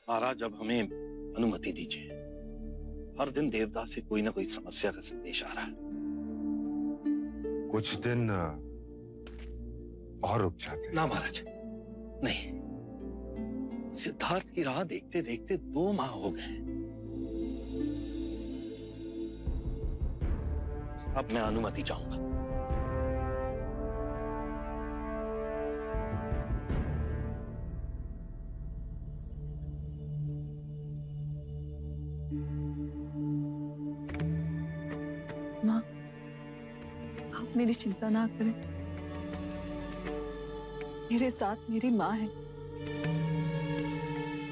महाराज, अब हमें अनुमति दीजिए। हर दिन देवदास से कोई ना कोई समस्या का संदेश आ रहा है। कुछ दिन और रुक जाते। ना महाराज, नहीं। सिद्धार्थ की राह देखते देखते 2 माह हो गए। अब मैं अनुमति चाहूंगा। माँ, आप मेरी चिंता ना करें। मेरे साथ मेरी माँ है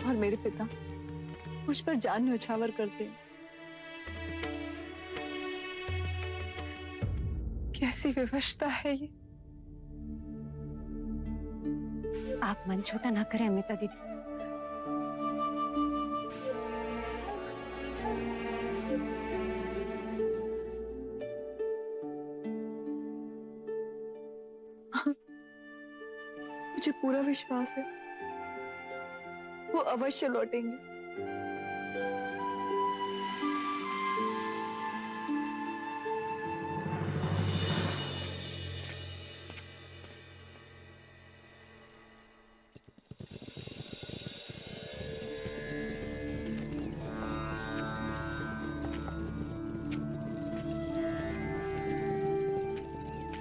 और मेरे पिता मुझ पर जान न्यौछावर करते हैं। कैसी विवशता है ये। आप मन छोटा ना करें अमिता दीदी। मुझे पूरा विश्वास है वो अवश्य लौटेंगे।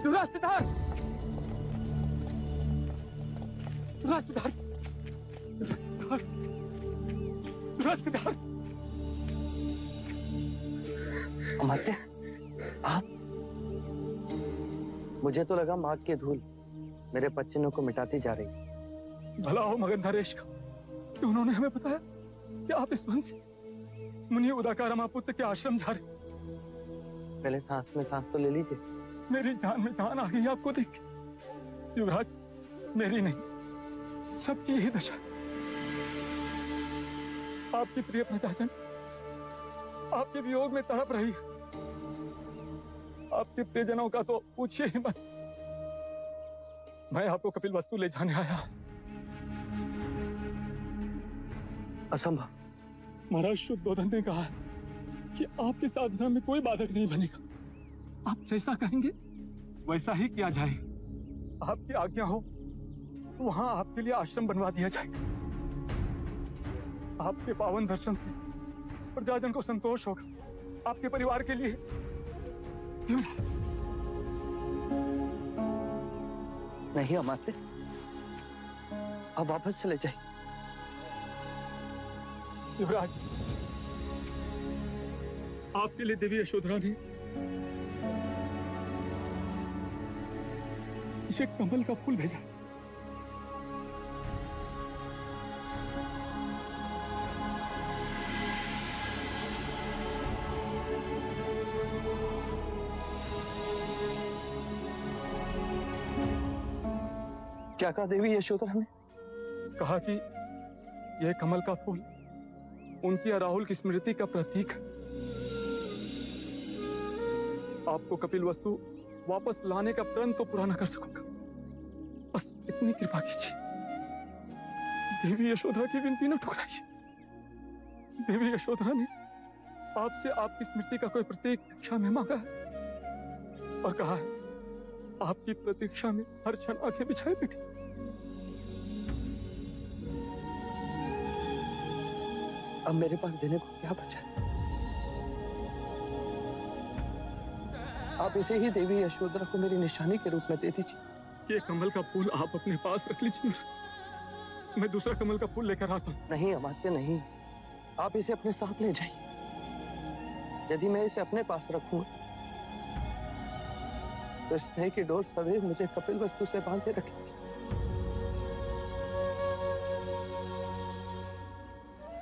युवराज सिद्धार्थ! युवराज सिद्धार्थ! युवराज सिद्धार्थ! अमात्य, आप? मुझे तो लगा माग की धूल मेरे पच्चीनों को मिटाती जा रही। भला हो मगन नरेश का कि उन्होंने हमें बताया कि आप इस वन से मुनि उदाकारमा पुत्र के आश्रम जा रहे। पहले सांस में सांस तो ले लीजिए। मेरी जान में जान आ गई आपको देख के। युवराज, मेरी नहीं, सबकी यही दशा। आपकी प्रिय प्रजाजन आपके वियोग में तड़प रही है। आपके प्रियजनों का तो पूछिए ही मत। मैं आपको कपिल वस्तु ले जाने आया। असंभव। महाराज शुद्धोधन ने कहा है कि आपकी साधना में कोई बाधक नहीं बनेगा। आप जैसा कहेंगे वैसा ही किया जाएगा। आपकी आज्ञा हो तो वहां आपके लिए आश्रम बनवा दिया जाएगा। आपके पावन दर्शन से प्रजाजन को संतोष होगा। आपके परिवार के लिए। नहीं अमात्य, अब वापस चले जाइए। युवराज, आपके लिए देवी यशोधरा ने इसे कमल का फूल भेजा। क्या कहा देवी यशोधरा ने? कहा कि यह कमल का फूल उनकी और राहुल की स्मृति का प्रतीक है। आपको कपिल वस्तु वापस लाने का प्रण तो पूरा न कर सकूंगा, बस इतनी कृपा कीजिए। देवी यशोधरा की विनती न ठुकराइए। देवी यशोधरा ने आपसे आपकी स्मृति का कोई प्रतीक भिक्षा में मांगा है और कहा है आपकी प्रतीक्षा में हर क्षण आंखें बिछाए बैठी। अब मेरे पास देने को क्या बचा है? आप इसे ही देवी यशोधरा को मेरी निशानी के रूप में दे दीजिए। ये कमल का फूल आप अपने पास रख लीजिए। मैं दूसरा कमल का फूल लेकर आता हूं। नहीं अमात्य, नहीं। आप इसे अपने साथ ले जाइए। यदि मैं इसे अपने पास रखूंगा तो स्नेह की डोर सदैव मुझे कपिल वस्तु से बांधे रखेगी।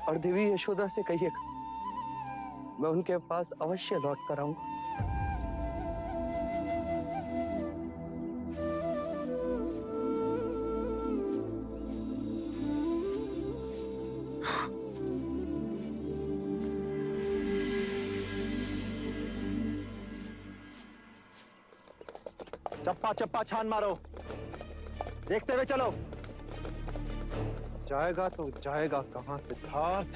और देवी यशोदा से कहिएगा मैं उनके पास अवश्य लौट कर आऊंगा। चप्पा चप्पा छान मारो, देखते हुए चलो। जाएगा तो जाएगा कहाँ सिद्धार्थ?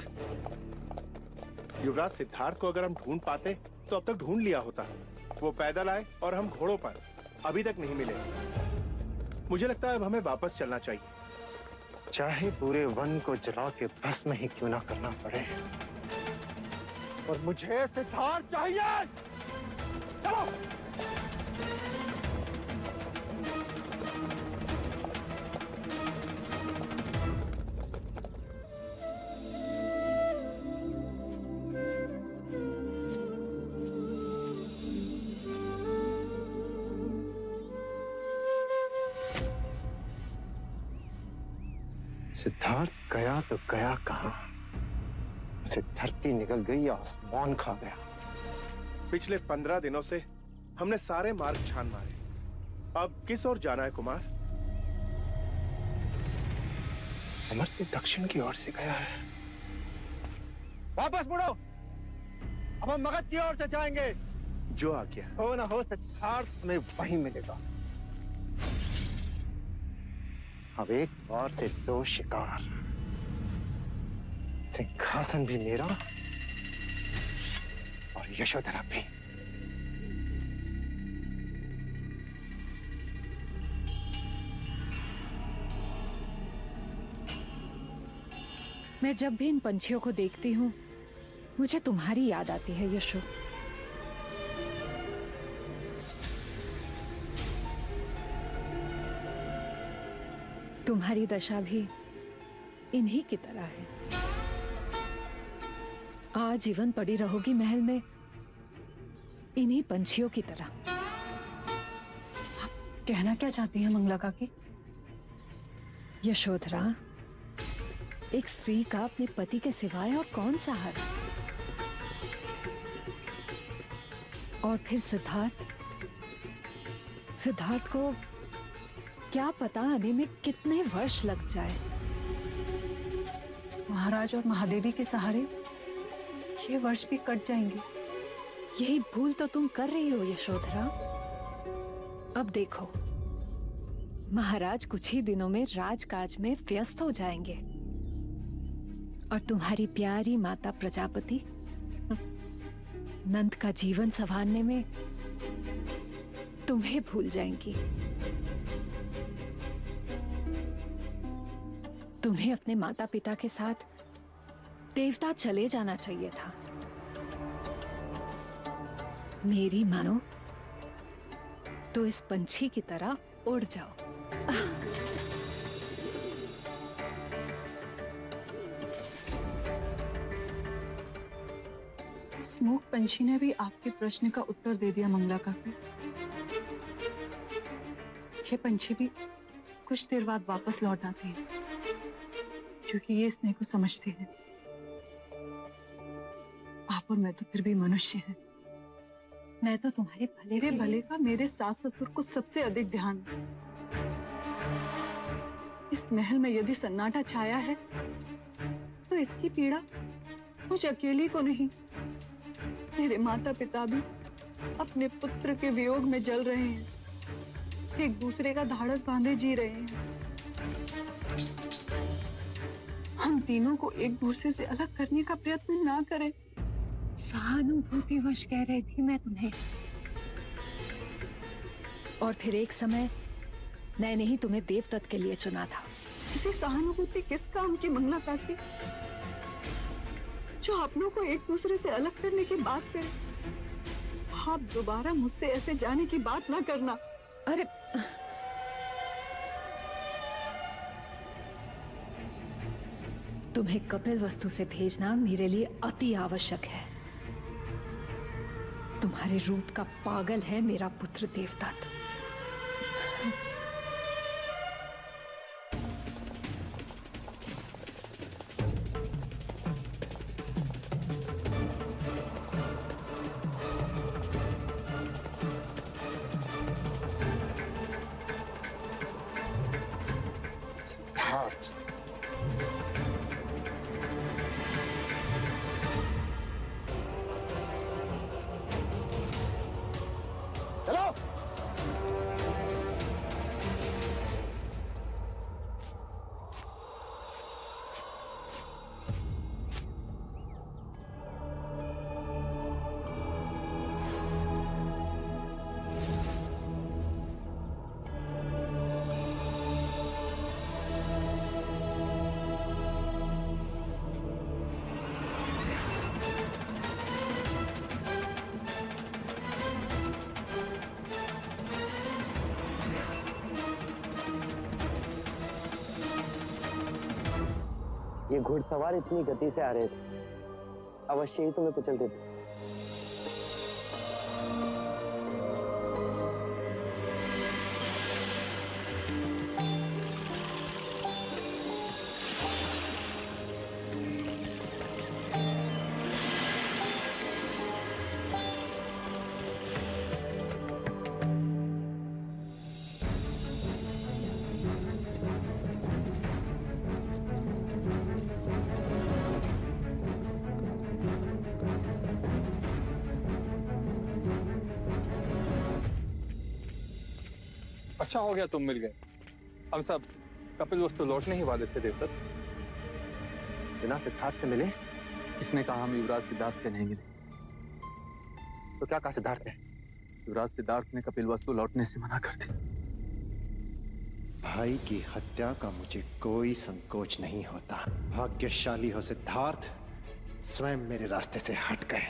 युवराज सिद्धार्थ को अगर हम ढूंढ पाते तो अब तक ढूंढ लिया होता। वो पैदल आए और हम घोड़ों पर, अभी तक नहीं मिले। मुझे लगता है अब हमें वापस चलना चाहिए, चाहे पूरे वन को जला के भस्म ही क्यों ना करना पड़े। और मुझे सिद्धार्थ चाहिए। चलो। सिद्धार्थ गया तो गया कहां? उसे धरती निकल गई, आसमान खा गया। पिछले 15 दिनों से हमने सारे मार्ग छान मारे, अब किस ओर जाना है कुमार? अमर से दक्षिण की ओर से गया है। वापस मुड़ो, अब हम मगध की ओर से जाएंगे। जो आ गया हो ना हो सिद्धार्थ हमें वहीं मिलेगा। अब एक बार से 2 शिकार, सिंहासन भी मेरा और यशोधरा भी। मैं जब भी इन पंछियों को देखती हूँ मुझे तुम्हारी याद आती है यशो। तुम्हारी दशा भी इन्हीं की तरह है। आजीवन पड़ी रहोगी महल में इन्हीं पंछियों की तरह। आप कहना क्या चाहती हैं मंगला काकी? यशोधरा, एक स्त्री का अपने पति के सिवाय और कौन सा हक? और फिर सिद्धार्थ को क्या पता आने में कितने वर्ष लग जाए। महाराज और महादेवी के सहारे ये वर्ष भी कट जाएंगे। यही भूल तो तुम कर रही हो यशोधरा। अब देखो, महाराज कुछ ही दिनों में राजकाज में व्यस्त हो जाएंगे और तुम्हारी प्यारी माता प्रजापति नंद का जीवन संवारने में तुम्हें भूल जाएंगी। तुम्हें अपने माता पिता के साथ देवता चले जाना चाहिए था। मेरी मानो तो इस पंछी की तरह उड़ जाओ। इस मूक पंछी ने भी आपके प्रश्न का उत्तर दे दिया मंगला काकी। ये पंछी भी कुछ देर बाद वापस लौट आते हैं क्योंकि ये स्नेह को समझते हैं। आप और मैं तो फिर भी मनुष्य हैं। मैं तो तुम्हारे मेरे भले का मेरे सास ससुर को सबसे अधिक ध्यान है। इस महल में यदि सन्नाटा छाया है तो इसकी पीड़ा मुझ अकेली को नहीं, मेरे माता पिता भी अपने पुत्र के वियोग में जल रहे हैं, एक दूसरे का धाड़स बांधे जी रहे हैं। हम तीनों को एक दूसरे से अलग करने का प्रयत्न ना करें। सहानुभूतिवश कह रही थी मैं तुम्हें। और फिर एक समय मैंने ही तुम्हें देवदत्त के लिए चुना था। इसी सहानुभूति किस काम की मंगला काकी, जो अपनों को एक दूसरे से अलग करने की बात करे। आप दोबारा मुझसे ऐसे जाने की बात ना करना। अरे तुम्हें कपिल वस्तु से भेजना मेरे लिए अति आवश्यक है। तुम्हारे रूप का पागल है मेरा पुत्र देवदत्त। ये घुड़सवार इतनी गति से आ रहे थे, अवश्य ही तुम्हें कुचल देते। अच्छा हो गया तुम मिल गए। हम सब कपिल वस्तु लौटने ही वाले थे देवदत्त। बिना सिद्धार्थ से मिले? इसने कहा हम युवराज सिद्धार्थ से नहीं मिले। तो क्या कहा सिद्धार्थ ने? युवराज सिद्धार्थ ने कपिल वस्तु लौटने से मना कर दी। भाई की हत्या का मुझे कोई संकोच नहीं होता। भाग्यशाली हो सिद्धार्थ, स्वयं मेरे रास्ते से हट गए,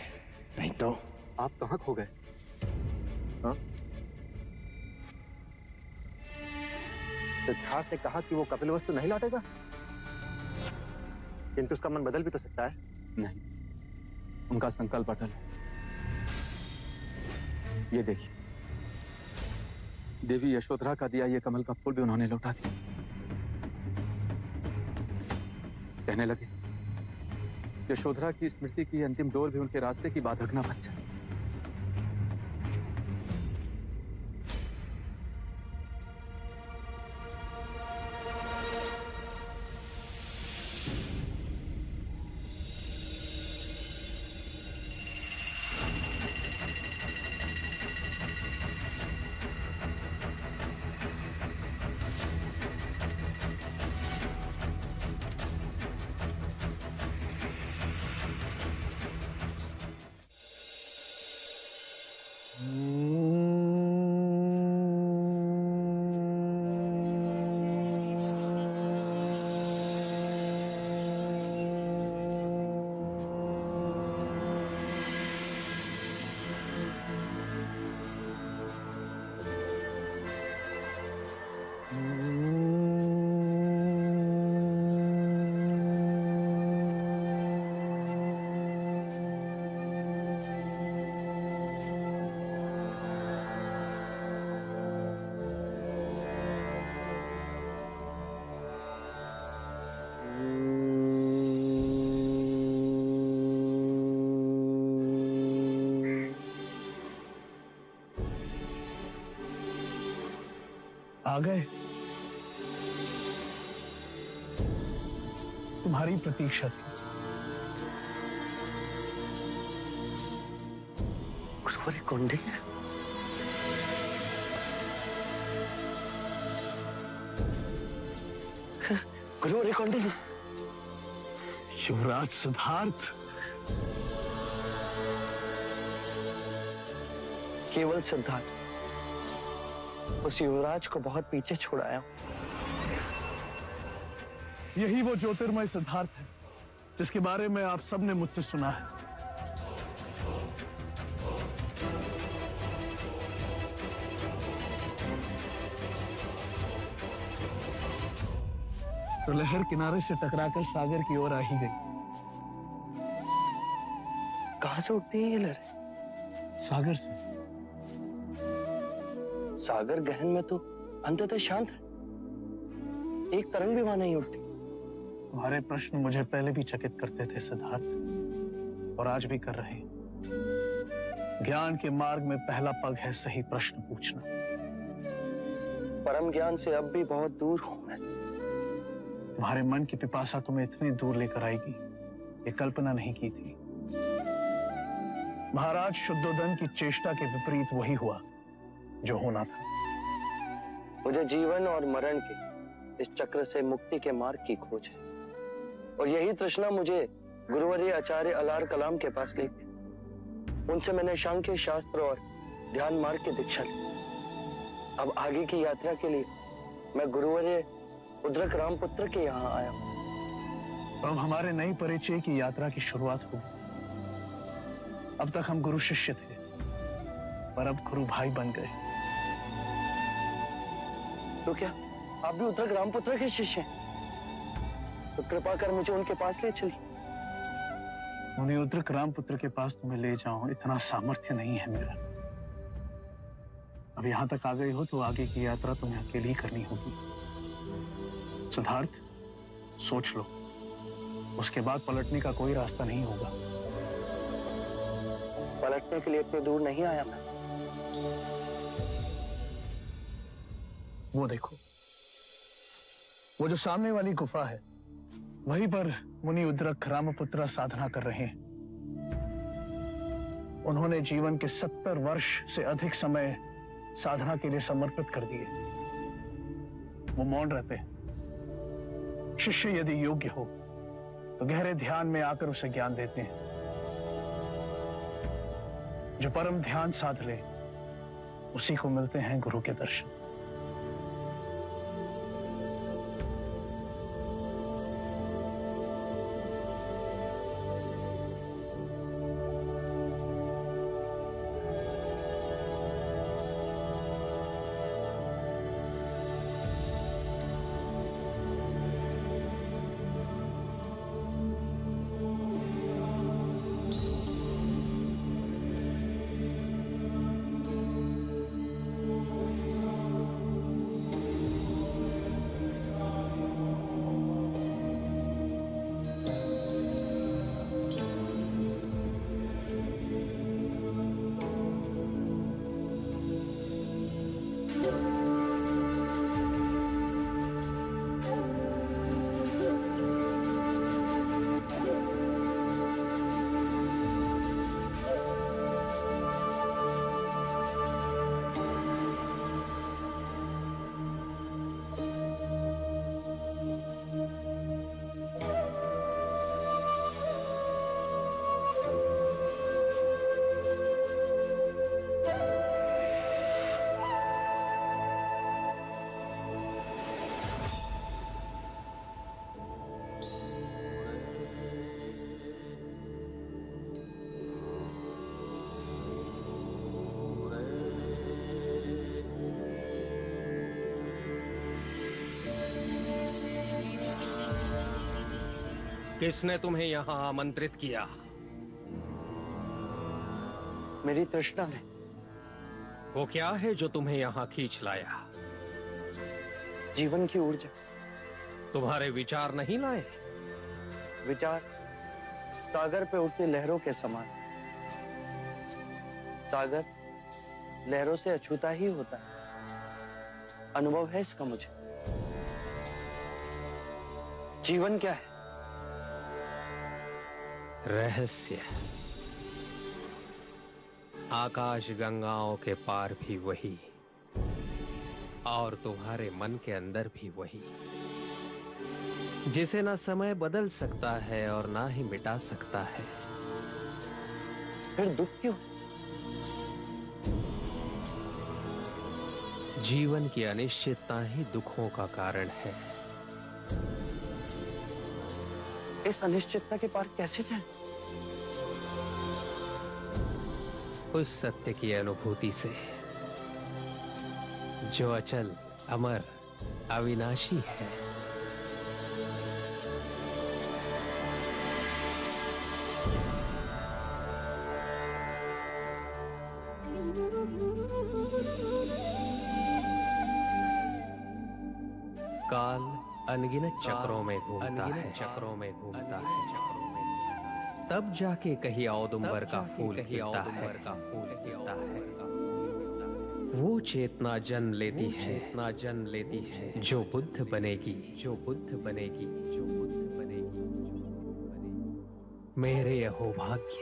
नहीं तो आप कहाँ खो गए? हाँ? सिद्धार्थ ने कहा कि वो कपिल वस्तु नहीं लौटेगा, किंतु उसका मन बदल भी तो सकता है। नहीं, उनका संकल्प अटल है। ये देखिए, देवी यशोधरा का दिया ये कमल का फूल भी उन्होंने लौटा दिया। कहने लगे यशोधरा की स्मृति की अंतिम डोर भी उनके रास्ते की बाधक न बन जाए। आ गए। तुम्हारी प्रतीक्षा थी। गुरुवरी कौंडी, गुरुवरी कौंडी, युवराज सिद्धार्थ। केवल सिद्धार्थ, उस युवराज को बहुत पीछे छुड़ाया। यही वो ज्योतिर्मय सिद्धार्थ है जिसके बारे में आप सबने मुझसे सुना है। तो लहर किनारे से टकराकर सागर की ओर आ ही गई। कहां से उठती है ये लहरें? सागर से। सागर गहन में तो अंततः शांत है, एक तरंग भी वहां नहीं उठती। तुम्हारे प्रश्न मुझे पहले भी चकित करते थे सिद्धार्थ, और आज भी कर रहे हैं। ज्ञान के मार्ग में पहला पग है सही प्रश्न पूछना। परम ज्ञान से अब भी बहुत दूर हूं मैं। तुम्हारे मन की पिपासा तुम्हें इतनी दूर लेकर आएगी, ये कल्पना नहीं की थी। महाराज शुद्धोदन की चेष्टा के विपरीत वही हुआ जो होना था। मुझे जीवन और मरण के इस चक्र से मुक्ति के मार्ग की खोज है, और यही तृष्णा मुझे गुरुवर्य आचार्य अलार कलाम के पास ले गई। उनसे मैंने सांख्य शास्त्र और ध्यान मार्ग की दीक्षा ली। अब आगे की यात्रा के लिए मैं गुरुवर्य उद्रक रामपुत्र के यहाँ आया हूं। अब हमारे नई परिचय की यात्रा की शुरुआत होगी। अब तक हम गुरु शिष्य थे, पर अब गुरु भाई बन गए। तो क्या आप भी उद्रक रामपुत्र के शिष्य हैं? तो कृपा कर मुझे उनके पास ले चलिए। मुनिरुद्र रामपुत्र के पास तुम्हें ले जाऊं इतना सामर्थ्य नहीं है मेरा। अब यहां तक आ गई हो तो आगे की यात्रा तुम्हें अकेली ही करनी होगी। सिद्धार्थ, सोच लो, उसके बाद पलटने का कोई रास्ता नहीं होगा। पलटने के लिए इतनी दूर नहीं आया मैं। वो देखो, वो जो सामने वाली गुफा है, वहीं पर मुनि उद्रक रामपुत्र साधना कर रहे हैं। उन्होंने जीवन के 70 वर्ष से अधिक समय साधना के लिए समर्पित कर दिए। वो मौन रहते हैं। शिष्य यदि योग्य हो तो गहरे ध्यान में आकर उसे ज्ञान देते हैं। जो परम ध्यान साध ले उसी को मिलते हैं गुरु के दर्शन। किसने तुम्हें यहाँ आमंत्रित किया? मेरी तृष्णा ने। वो क्या है जो तुम्हें यहाँ खींच लाया? जीवन की ऊर्जा। तुम्हारे विचार नहीं लाए? विचार सागर पे उठती लहरों के समान। सागर लहरों से अछूता ही होता है। अनुभव है इसका मुझे। जीवन क्या है? रहस्य। आकाश गंगाओं के पार भी वही, और तुम्हारे मन के अंदर भी वही, जिसे ना समय बदल सकता है और ना ही मिटा सकता है। फिर दुख क्यों? जीवन की अनिश्चितता ही दुखों का कारण है। इस अनिश्चितता के पार कैसे जाएं? उस सत्य की अनुभूति से जो अचल, अमर, अविनाशी है। काल अनगिनत चक्रों में घूमता है। तब जाके कहीं औदुंबर का फूल खिलता है। वो चेतना जन्म लेती है जो बुद्ध बनेगी। मेरे अहोभाग्य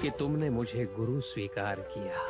कि तुमने मुझे गुरु स्वीकार किया।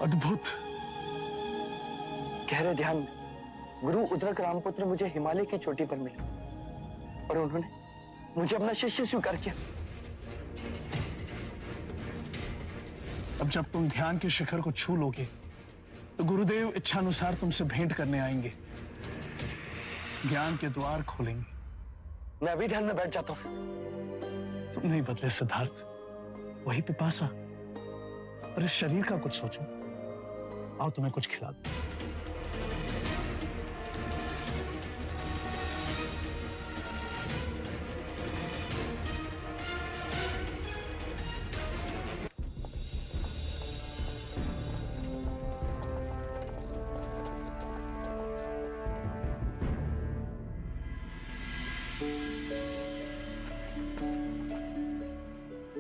अद्भुत। गहरे ध्यान में गुरु उद्रक रामपुत्र मुझे हिमालय की चोटी पर मिले और उन्होंने मुझे अपना शिष्य स्वीकार किया। अब जब तुम ध्यान के शिखर को छू लोगे तो गुरुदेव इच्छानुसार तुमसे भेंट करने आएंगे, ज्ञान के द्वार खोलेंगे। मैं अभी ध्यान में बैठ जाता हूं। तुम नहीं बदले सिद्धार्थ, वही पिपासा। और इस शरीर का कुछ सोचो। आओ तुम्हें कुछ खिला दो।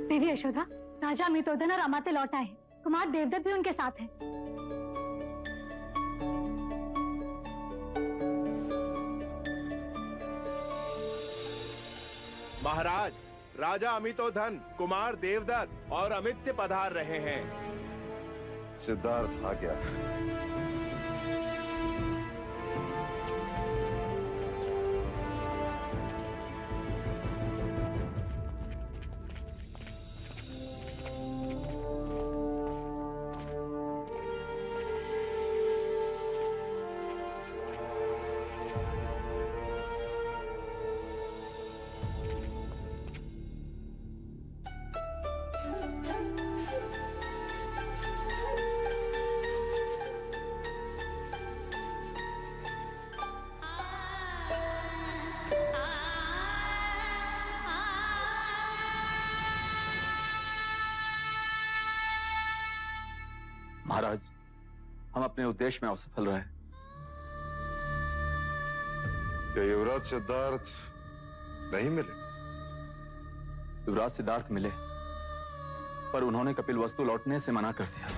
देवी यशोदा, राजा अमितोदन और अमात्य लौट आए हैं। कुमार देवदत्त भी उनके साथ हैं। महाराज, राजा अमितोधन, कुमार देवदत्त और अमित्य पधार रहे हैं। सिद्धार्थ आ गया। महाराज, हम अपने उद्देश्य में असफल रहे। क्या युवराज सिद्धार्थ नहीं मिले? युवराज सिद्धार्थ मिले, पर उन्होंने कपिलवस्तु लौटने से मना कर दिया।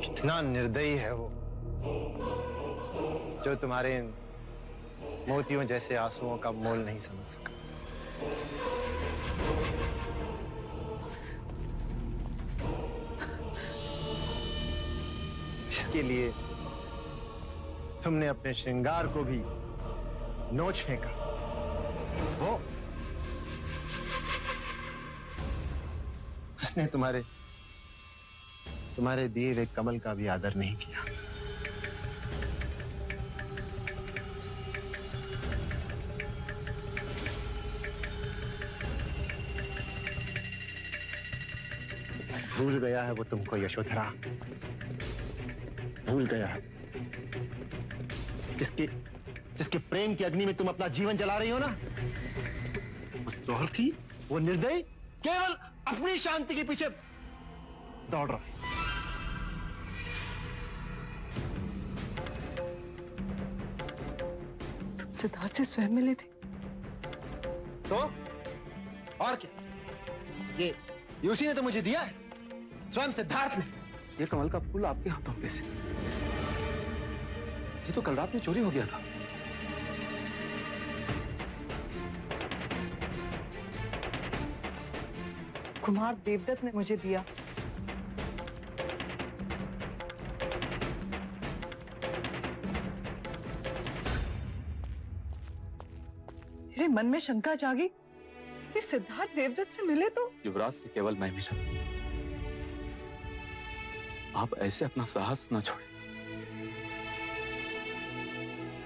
कितना निर्दयी है वो, जो तुम्हारे इन मोतियों जैसे आंसुओं का मोल नहीं समझ सका। जिसके लिए तुमने अपने श्रृंगार को भी नोच फेंका, वो उसने तुम्हारे दिए हुए कमल का भी आदर नहीं किया। भूल गया है वो तुमको यशोधरा, भूल गया है। जिसके प्रेम की अग्नि में तुम अपना जीवन जला रही हो ना, वो स्वार्थी, वो निर्दयी, केवल अपनी शांति के पीछे दौड़ रहा है। सिद्धार्थ से स्वयं मिले थे तो और क्या, ये उसी ने तो मुझे दिया है, स्वयं सिद्धार्थ ने। ये कमल का फूल आपके हाथों पे से, ये तो कल रात में चोरी हो गया था। कुमार देवदत्त ने मुझे दिया। मेरे मन में शंका जागी कि सिद्धार्थ देवदत्त से मिले तो युवराज से केवल मैं मिला। आप ऐसे अपना साहस न छोड़ें।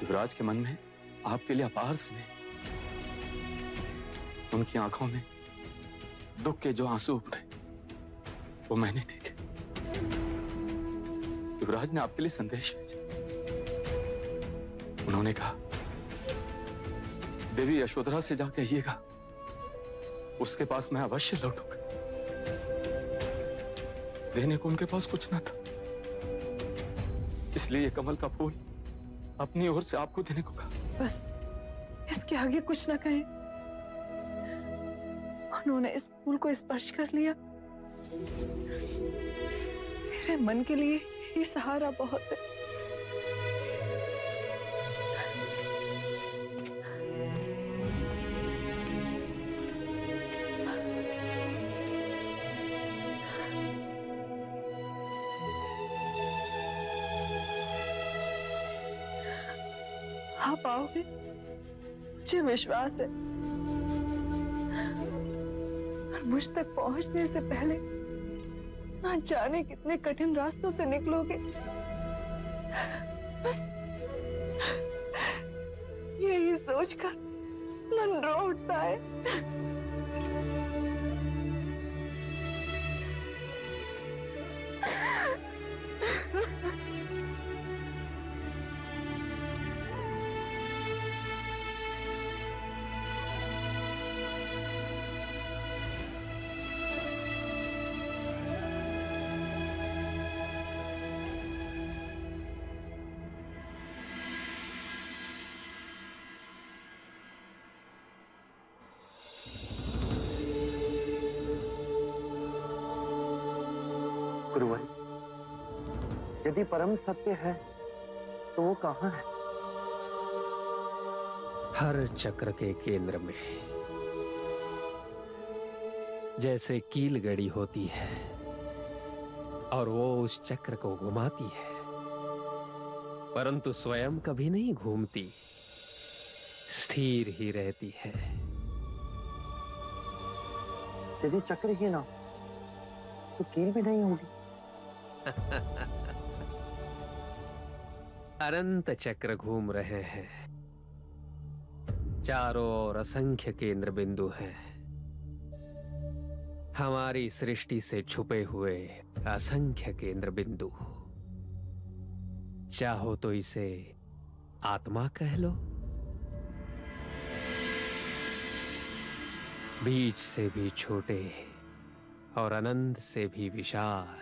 युवराज के मन में आपके लिए अपार स्नेह, उनकी आंखों में दुख के जो आंसू उभरे वो मैंने देखे। युवराज ने आपके लिए संदेश भेजा। उन्होंने कहा देवी यशोधरा से जा कहिएगा उसके पास मैं अवश्य लौटूंगा। देने को उनके पास कुछ ना था, इसलिए ये कमल का फूल अपनी ओर से आपको देने को कहा। बस इसके आगे कुछ ना कहें। उन्होंने इस फूल को स्पर्श कर लिया। मेरे मन के लिए ये सहारा बहुत है। आप आओगे, मुझे विश्वास है। और मुझ तक पहुंचने से पहले ना जाने कितने कठिन रास्तों से निकलोगे। बस यही सोचकर मन रो उठता है। गुरुवर, यदि परम सत्य है तो वो कहाँ है? हर चक्र के केंद्र में जैसे कील गड़ी होती है और वो उस चक्र को घुमाती है, परंतु स्वयं कभी नहीं घूमती, स्थिर ही रहती है। यदि चक्र ही ना तो कील भी नहीं होगी। अनंत चक्र घूम रहे हैं, चारों ओर असंख्य केंद्र बिंदु हैं, हमारी सृष्टि से छुपे हुए असंख्य केंद्र बिंदु। चाहो तो इसे आत्मा कह लो, बीच से भी छोटे और अनंत से भी विशाल,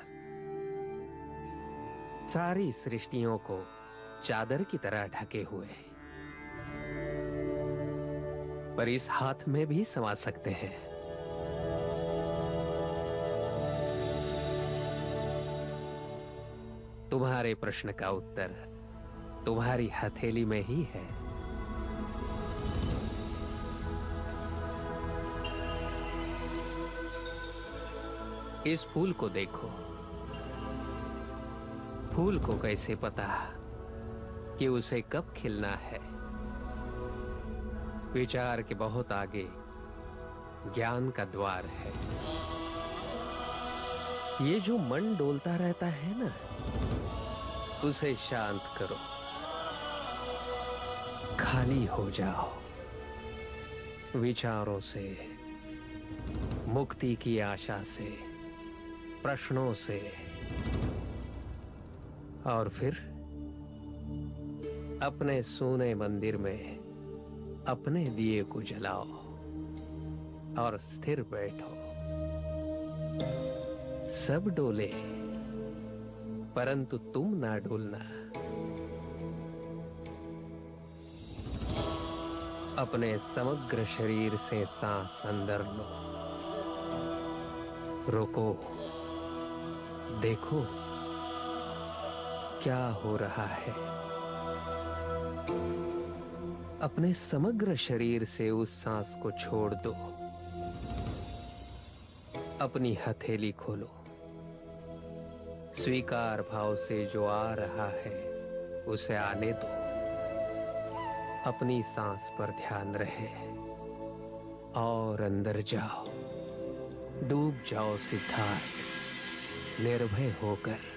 सारी सृष्टियों को चादर की तरह ढके हुए, पर इस हाथ में भी समा सकते हैं। तुम्हारे प्रश्न का उत्तर तुम्हारी हथेली में ही है। इस फूल को देखो। फूल को कैसे पता कि उसे कब खिलना है? विचार के बहुत आगे ज्ञान का द्वार है। ये जो मन डोलता रहता है ना, उसे शांत करो, खाली हो जाओ विचारों से, मुक्ति की आशा से, प्रश्नों से, और फिर अपने सोने मंदिर में अपने दिए को जलाओ और स्थिर बैठो। सब डोले परंतु तुम ना डोलना। अपने समग्र शरीर से सांस अंदर लो, रोको, देखो क्या हो रहा है। अपने समग्र शरीर से उस सांस को छोड़ दो। अपनी हथेली खोलो, स्वीकार भाव से जो आ रहा है उसे आने दो। अपनी सांस पर ध्यान रहे और अंदर जाओ, डूब जाओ सिद्धार्थ, निर्भय होकर।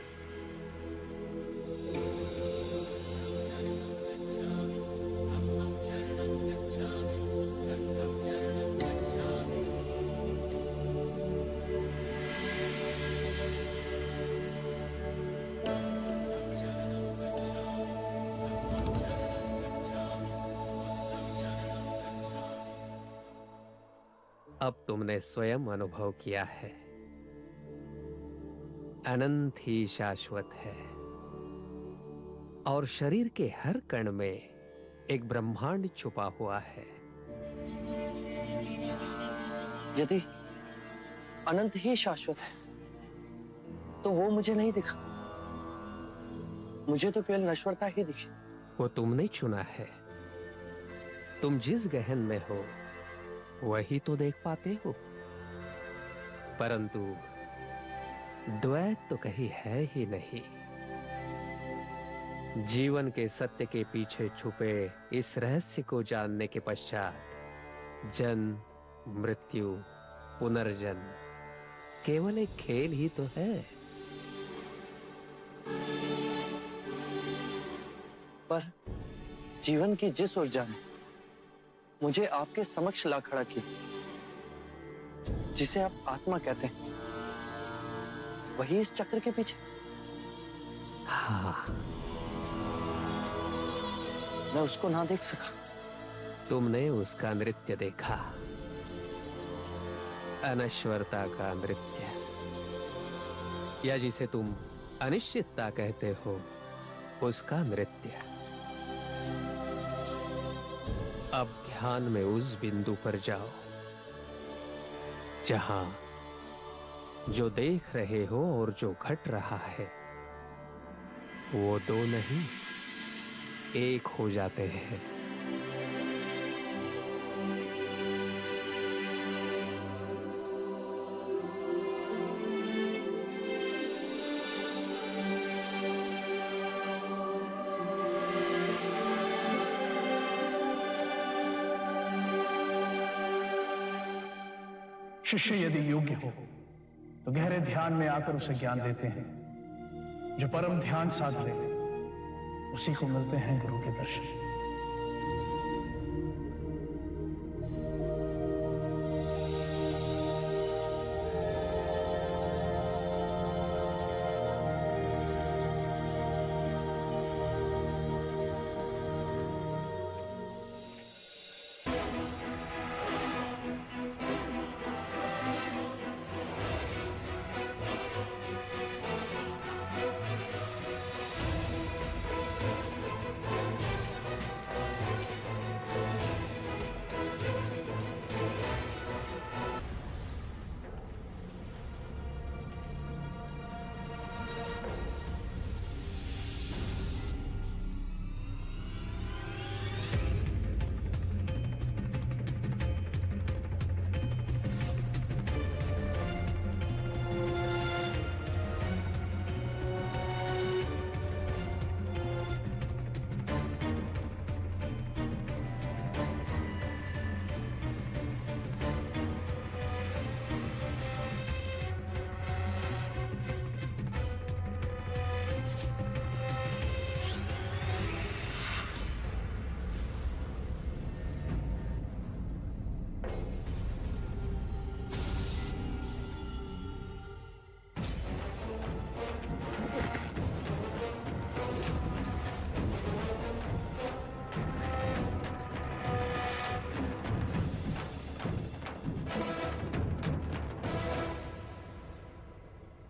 अब तुमने स्वयं अनुभव किया है, अनंत ही शाश्वत है और शरीर के हर कण में एक ब्रह्मांड छुपा हुआ है। यदि अनंत ही शाश्वत है तो वो मुझे नहीं दिखा, मुझे तो केवल नश्वरता ही दिखी। वो तुमने चुना है, तुम जिस गहन में हो वही तो देख पाते हो, परंतु द्वैत तो कहीं है ही नहीं। जीवन के सत्य के पीछे छुपे इस रहस्य को जानने के पश्चात जन्म, मृत्यु, पुनर्जन्म केवल एक खेल ही तो है। पर जीवन की जिस ऊर्जा ने मुझे आपके समक्ष ला खड़ा किया, जिसे आप आत्मा कहते हैं, वही इस चक्र के पीछे। हाँ, मैं उसको ना देख सका। तुमने उसका नृत्य देखा, अनश्वरता का नृत्य, या जिसे तुम अनिश्चितता कहते हो, उसका नृत्य। अब ध्यान में उस बिंदु पर जाओ जहां जो देख रहे हो और जो घट रहा है वो दो नहीं, एक हो जाते हैं। शिष्य यदि योग्य हो तो गहरे ध्यान में आकर उसे ज्ञान देते हैं। जो परम ध्यान साध ले उसी को मिलते हैं गुरु के दर्शन।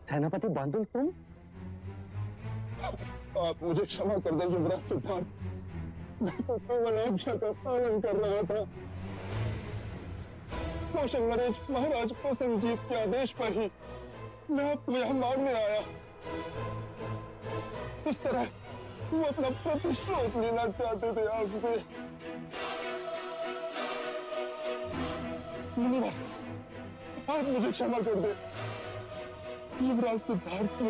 सेनापति बांदुल, तुम? आप मुझे क्षमा कर दे युवराज सिद्धार्थ, मैं तो केवल आज्ञा का पालन कर रहा था। कौशल नरेश महाराज प्रसन्नजीत के आदेश पर ही मैं आपको यहाँ मारने आया। इस तरह वो अपना प्रतिशोध लेना चाहते थे आपसे। मुनिवर, आप मुझे क्षमा कर दे। युवराज सिद्धार्थ को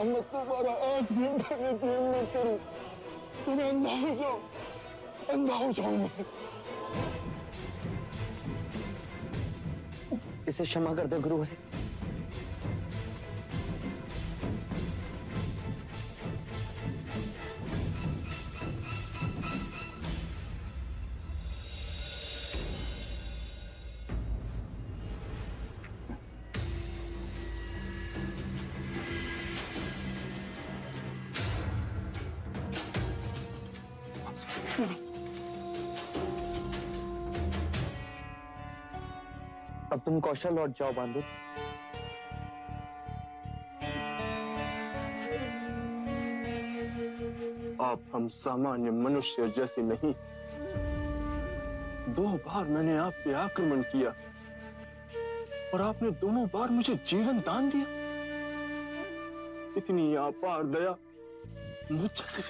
अब मैं तुम्हारा आंख भी उठाने की हिम्मत करूं तो मैं अंधा हो जाऊंगा। इसे क्षमा कर दे गुरुवर। अब तुम कौशल लौट जाओ बांधु। आप हम सामान्य मनुष्य जैसे नहीं। 2 बार मैंने आप पे आक्रमण किया और आपने दोनों बार मुझे जीवन दान दिया। इतनी अपार दया मुझ जैसे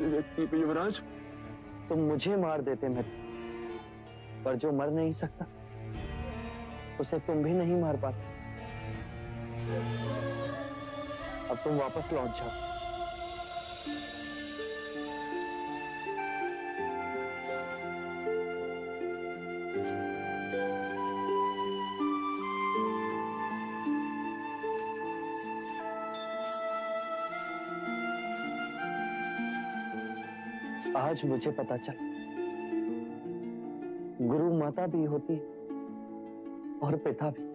व्यक्ति पे युवराज। तुम मुझे मार देते मैं, पर जो मर नहीं सकता उसे तुम भी नहीं मार पाते। अब तुम वापस लौट जाओ। आज मुझे पता चला गुरु माता भी होती और पिता भी।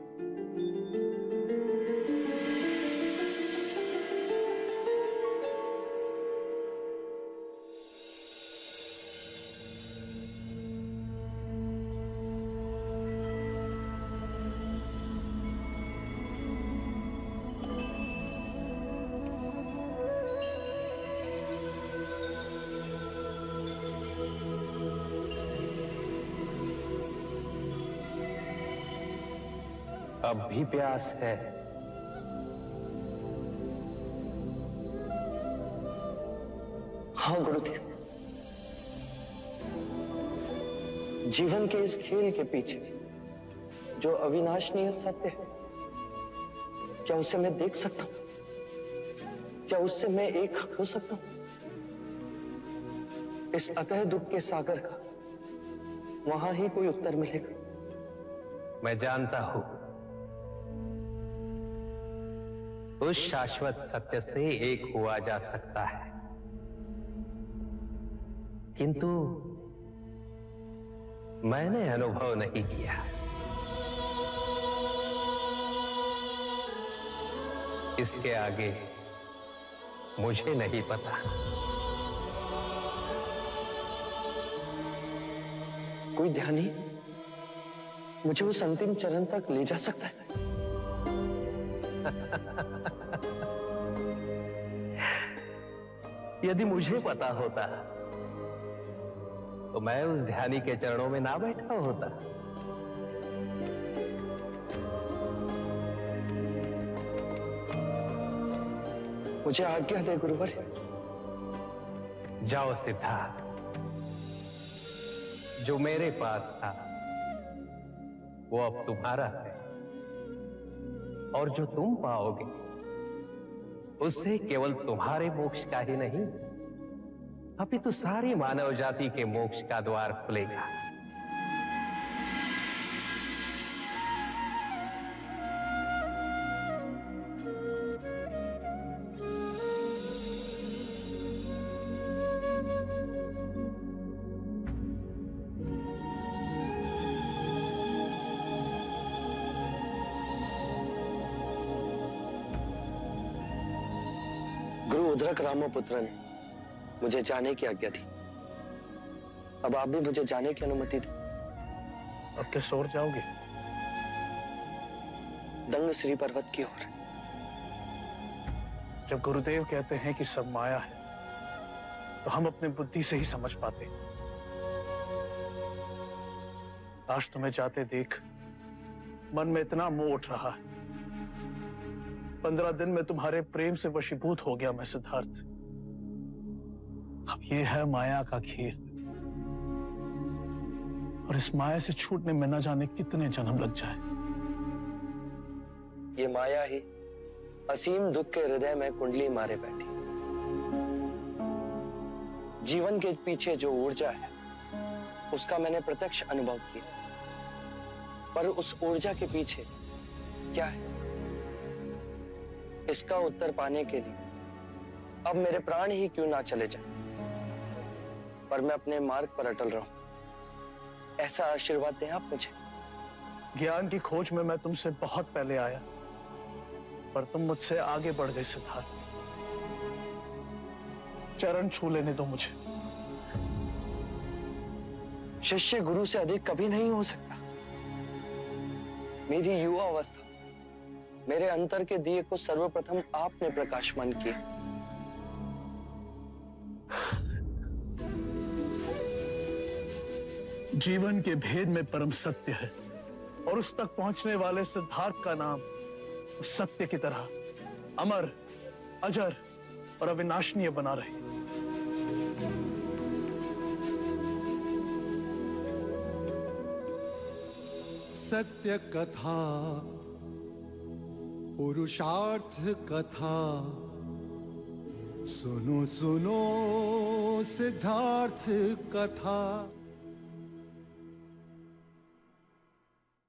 अब भी प्यास है? हाँ गुरुदेव, जीवन के इस खेल के पीछे जो अविनाशनीय सत्य है, क्या उसे मैं देख सकता हूं? क्या उससे मैं एक हो सकता हूं? इस अतः दुख के सागर का वहां ही कोई उत्तर मिलेगा। मैं जानता हूं, उस शाश्वत सत्य से एक हुआ जा सकता है, किंतु मैंने अनुभव नहीं किया। इसके आगे मुझे नहीं पता। कोई ध्यानी मुझे उस अंतिम चरण तक ले जा सकता है? यदि मुझे पता होता तो मैं उस ध्यानी के चरणों में ना बैठा होता। मुझे आज्ञा दे गुरुवर। जाओ सिद्धार्थ, जो मेरे पास था वो अब तुम्हारा है, और जो तुम पाओगे उससे केवल तुम्हारे मोक्ष का ही नहीं, अपितु सारी मानव जाति के मोक्ष का द्वार खुलेगा। गुरु उद्रक रामपुत्र ने मुझे जाने की आज्ञा दी। अब आप भी मुझे जाने की अनुमति दें। अब किस ओर जाओगे? दंग श्री पर्वत की ओर। जब गुरुदेव कहते हैं कि सब माया है, तो हम अपनी बुद्धि से ही समझ पाते। आज तुम्हें जाते देख मन में इतना मोह उठ रहा है। 15 दिन में तुम्हारे प्रेम से वशीभूत हो गया मैं सिद्धार्थ। अब ये है माया का खेल, और इस माया से छूटने में न जाने कितने जन्म लग जाए। ये माया ही असीम दुख के हृदय में कुंडली मारे बैठी। जीवन के पीछे जो ऊर्जा है उसका मैंने प्रत्यक्ष अनुभव किया, पर उस ऊर्जा के पीछे क्या है, इसका उत्तर पाने के लिए अब मेरे प्राण ही क्यों ना चले जाएं, पर मैं अपने मार्ग पर अटल रहूं। ऐसा आशीर्वाद दें आप मुझे। ज्ञान की खोज में मैं तुमसे बहुत पहले आया, पर तुम मुझसे आगे बढ़ गए सिद्धार्थ। चरण छू लेने दो मुझे। शिष्य गुरु से अधिक कभी नहीं हो सकता। मेरी युवा अवस्था, मेरे अंतर के दिए को सर्वप्रथम आपने प्रकाशमान किया। जीवन के भेद में परम सत्य है और उस तक पहुंचने वाले सिद्धार्थ का नाम उस सत्य की तरह अमर, अजर और अविनाशनीय बना रहे। सत्य कथा, पुरुषार्थ कथा, सुनो सुनो सिद्धार्थ कथा।